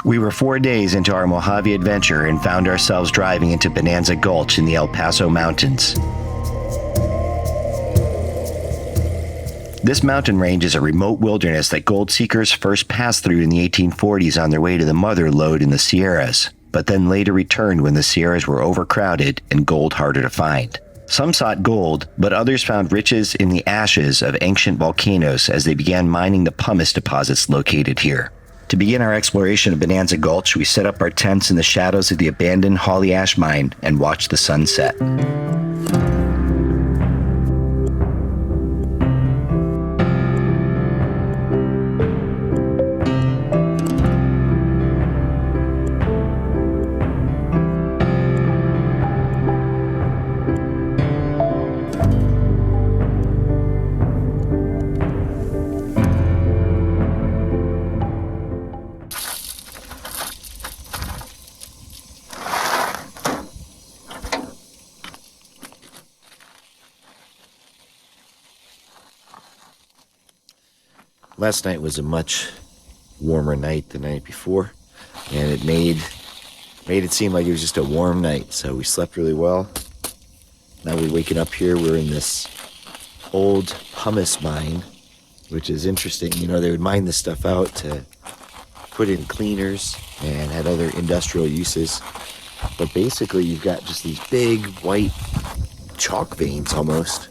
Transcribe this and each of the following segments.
We were 4 days into our Mojave adventure and found ourselves driving into Bonanza Gulch in the El Paso Mountains. This mountain range is a remote wilderness that gold seekers first passed through in the 1840s on their way to the mother lode in the Sierras, but then later returned when the Sierras were overcrowded and gold harder to find. Some sought gold, but others found riches in the ashes of ancient volcanoes as they began mining the pumice deposits located here. To begin our exploration of Bonanza Gulch, we set up our tents in the shadows of the abandoned Holly Ash mine and watched the sun set. Last night was a much warmer night than the night before, and it made it seem like it was just a warm night, so we slept really well. Now we're waking up here. We're in this old pumice mine, which is interesting. You know, they would mine this stuff out to put in cleaners and had other industrial uses. But basically you've got just these big white chalk veins almost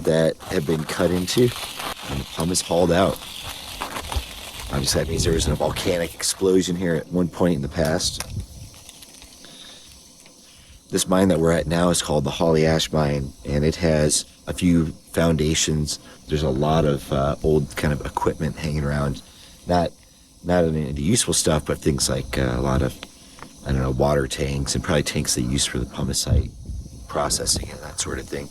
that have been cut into and the pumice hauled out. Obviously that means there was a volcanic explosion here at one point in the past. This mine that we're at now is called the Holly Ash Mine, and it has a few foundations. There's a lot of old kind of equipment hanging around. Not any useful stuff, but things like a lot of, I don't know, water tanks and probably tanks they use for the pumicite processing and that sort of thing.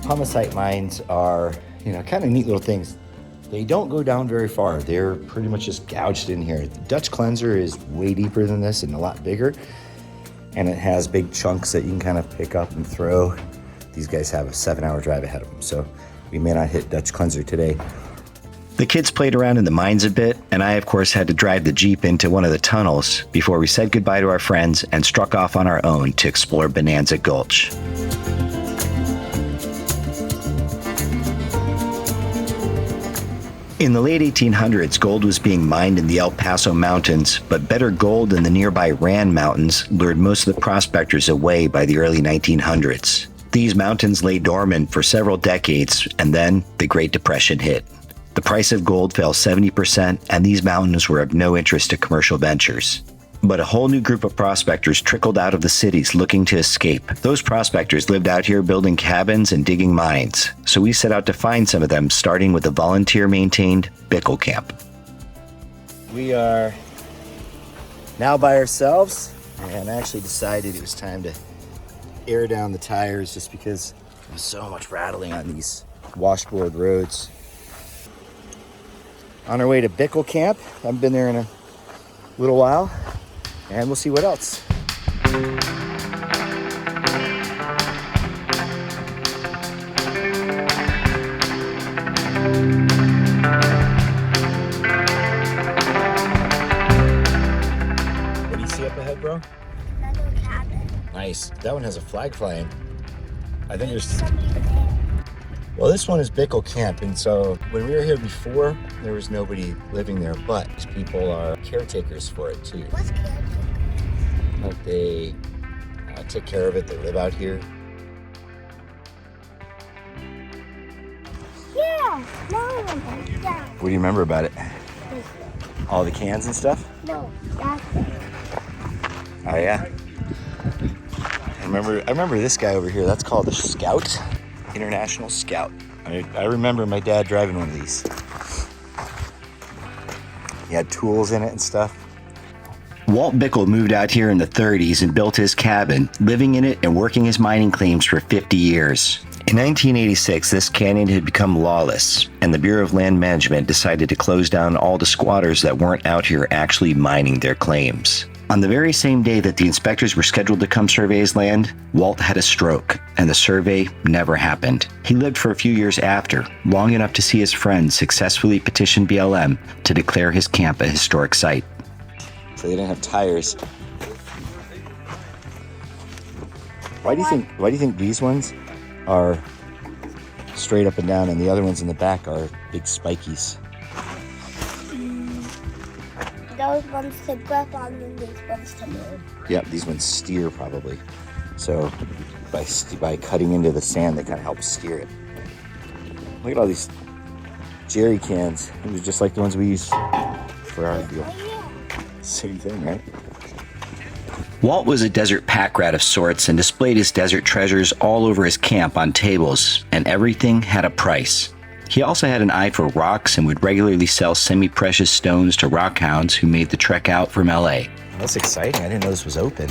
Pumiceite mines are, kind of neat little things. They don't go down very far. They're pretty much just gouged in here. The Dutch cleanser is way deeper than this and a lot bigger. And it has big chunks that you can kind of pick up and throw. These guys have a 7-hour drive ahead of them, so we may not hit Dutch cleanser today. The kids played around in the mines a bit, and I, of course, had to drive the Jeep into one of the tunnels before we said goodbye to our friends and struck off on our own to explore Bonanza Gulch. In the late 1800s, gold was being mined in the El Paso Mountains, but better gold in the nearby Rand Mountains lured most of the prospectors away by the early 1900s. These mountains lay dormant for several decades, and then the Great Depression hit. The price of gold fell 70%, and these mountains were of no interest to commercial ventures. But a whole new group of prospectors trickled out of the cities looking to escape. Those prospectors lived out here building cabins and digging mines. So we set out to find some of them, starting with the volunteer-maintained Bickel camp. We are now by ourselves, and I actually decided it was time to air down the tires just because there's so much rattling on these washboard roads. On our way to Bickel camp. I haven't been there in a little while. And we'll see what else. What do you see up ahead, bro? Another cabin. Nice. That one has a flag flying. I think there's... Well, this one is Bickel Camp, and so when we were here before, there was nobody living there, but people are caretakers for it too. What's caretaker? Like they take care of it, they live out here. Yeah, now I remember. Yeah. What do you remember about it? All the cans and stuff? No, that's it. Oh yeah. I remember this guy over here. That's called a scout. International Scout. I remember my dad driving one of these. He had tools in it and stuff. Walt Bickel moved out here in the 30s and built his cabin, living in it and working his mining claims for 50 years. In 1986, this canyon had become lawless, and the Bureau of Land Management decided to close down all the squatters that weren't out here actually mining their claims. On the very same day that the inspectors were scheduled to come survey his land, Walt had a stroke, and the survey never happened. He lived for a few years after, long enough to see his friends successfully petition BLM to declare his camp a historic site. So they didn't have tires. Why do you think these ones are straight up and down and the other ones in the back are big spikies? Those ones to grip on and these ones to move. Yep, these ones steer probably. So by cutting into the sand, they kind of help steer it. Look at all these jerry cans. These are just like the ones we use for our field. Same thing, right? Walt was a desert pack rat of sorts and displayed his desert treasures all over his camp on tables, and everything had a price. He also had an eye for rocks and would regularly sell semi-precious stones to rock hounds who made the trek out from LA. That's exciting. I didn't know this was open.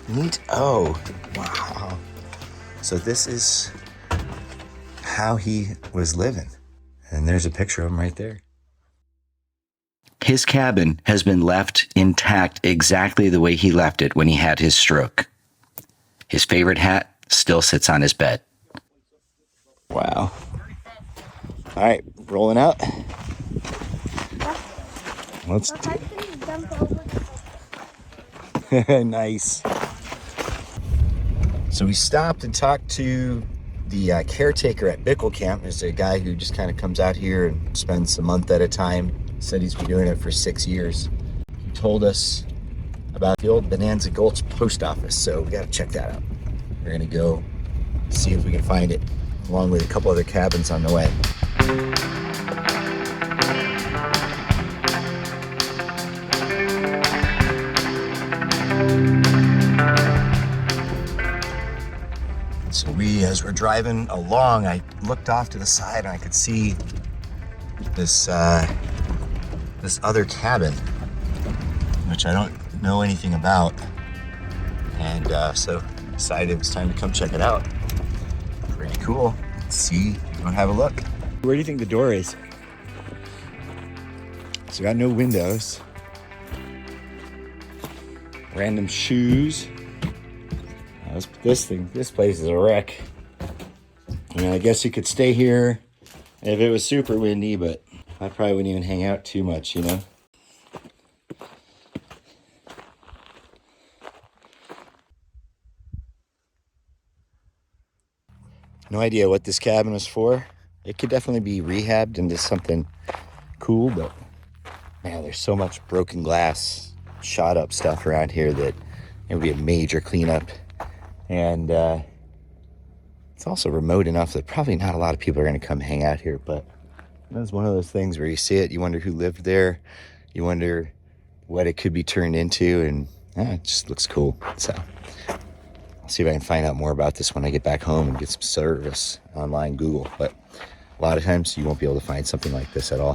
Neat. Oh, wow. So this is how he was living. And there's a picture of him right there. His cabin has been left intact exactly the way he left it when he had his stroke. His favorite hat still sits on his bed. Wow. All right, rolling out. Let's do it. Nice. So we stopped and talked to the caretaker at Bickel camp. There's a guy who just kind of comes out here and spends a month at a time. Said he's been doing it for 6 years. He told us about the old Bonanza Gulch post office, so we gotta check that out. We're gonna go see if we can find it, along with a couple other cabins on the way. So as we're driving along, I looked off to the side and I could see this other cabin, which I don't know anything about, and so decided it was time to come check it out. Pretty cool. Let's see. Go have a look. Where do you think the door is? So got no windows. Random shoes. This place is a wreck. I mean, I guess you could stay here if it was super windy, but I probably wouldn't even hang out too much, you know? No idea what this cabin was for. It could definitely be rehabbed into something cool, but man, there's so much broken glass, shot up stuff around here that it would be a major cleanup. And it's also remote enough that probably not a lot of people are going to come hang out here, but that's one of those things where you see it, you wonder who lived there, you wonder what it could be turned into, and it just looks cool. So I'll see if I can find out more about this when I get back home and get some service online, Google. But a lot of times you won't be able to find something like this at all.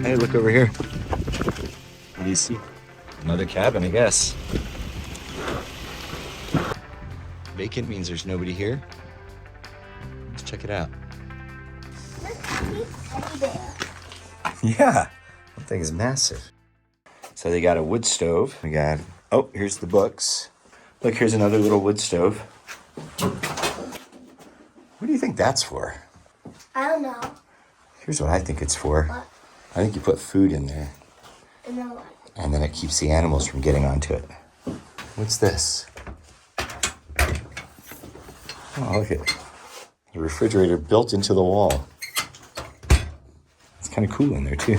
Hey, look over here. What do you see? Another cabin, I guess. Vacant means there's nobody here. Let's check it out. Yeah, that thing is massive. So they got a wood stove. We got, oh, here's the books. Look, here's another little wood stove. What do you think that's for? I don't know. Here's what I think it's for. What? I think you put food in there. And then what? And then it keeps the animals from getting onto it. What's this? Oh, look at it. The refrigerator built into the wall. It's kind of cool in there too.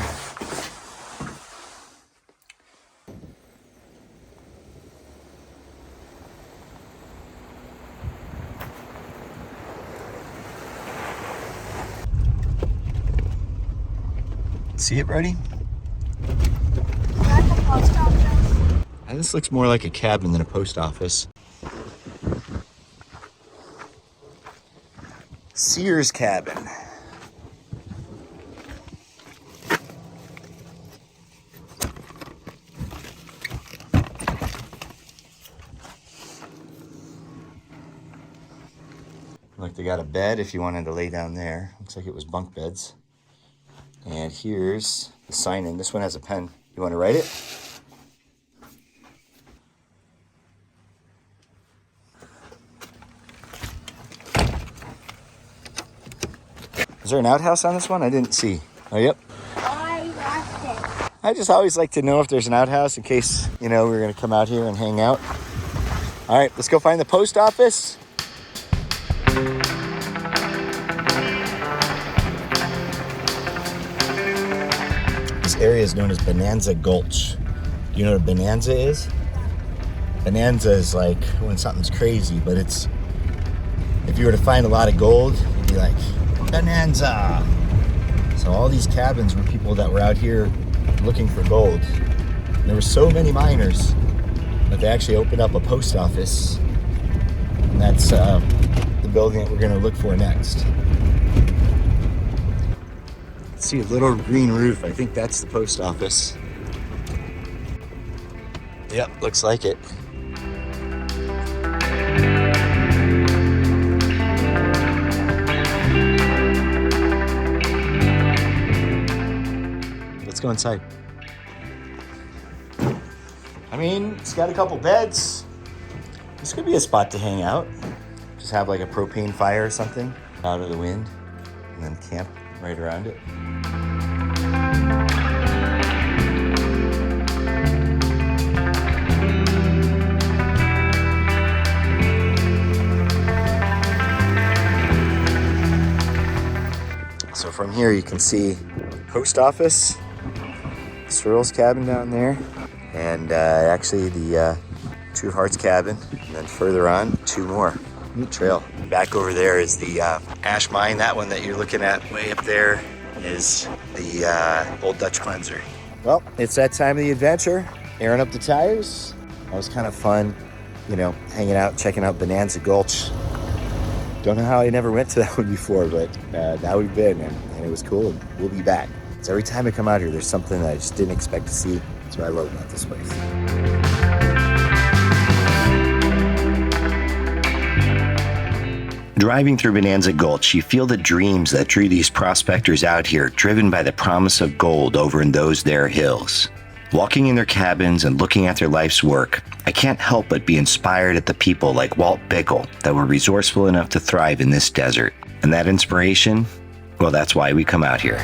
See it, Brody? Not the This looks more like a cabin than a post office. Sears cabin. Look, they got a bed if you wanted to lay down there. Looks like it was bunk beds. And here's the sign in. This one has a pen. You want to write it? Is there an outhouse on this one? I didn't see. Oh, yep. I lost it. I just always like to know if there's an outhouse in case, you know, we're going to come out here and hang out. All right, let's go find the post office. This area is known as Bonanza Gulch. Do you know what a bonanza is? Bonanza is like when something's crazy, but it's, if you were to find a lot of gold, you'd be like, bonanza. So all these cabins were people that were out here looking for gold. And there were so many miners that they actually opened up a post office, and that's the building that we're going to look for next. See a little green roof. I think that's the post office. Yep, looks like it. Let's go inside. I mean, it's got a couple beds. This could be a spot to hang out. Just have like a propane fire or something out of the wind, and then camp right around it. So from here you can see post office, Searle's cabin down there, and actually the True Hearts cabin, and then further on, two more. Neat trail. Back over there is the ash mine. That one that you're looking at way up there is the Old Dutch Cleanser. Well, it's that time of the adventure. Airing up the tires. That was kind of fun, you know, hanging out, checking out Bonanza Gulch. Don't know how I never went to that one before, but now we've been, and it was cool, and we'll be back. So every time I come out here, there's something that I just didn't expect to see. That's what I love about this place. Driving through Bonanza Gulch, you feel the dreams that drew these prospectors out here, driven by the promise of gold over in those there hills. Walking in their cabins and looking at their life's work, I can't help but be inspired at the people like Walt Bickel that were resourceful enough to thrive in this desert. And that inspiration, well, that's why we come out here.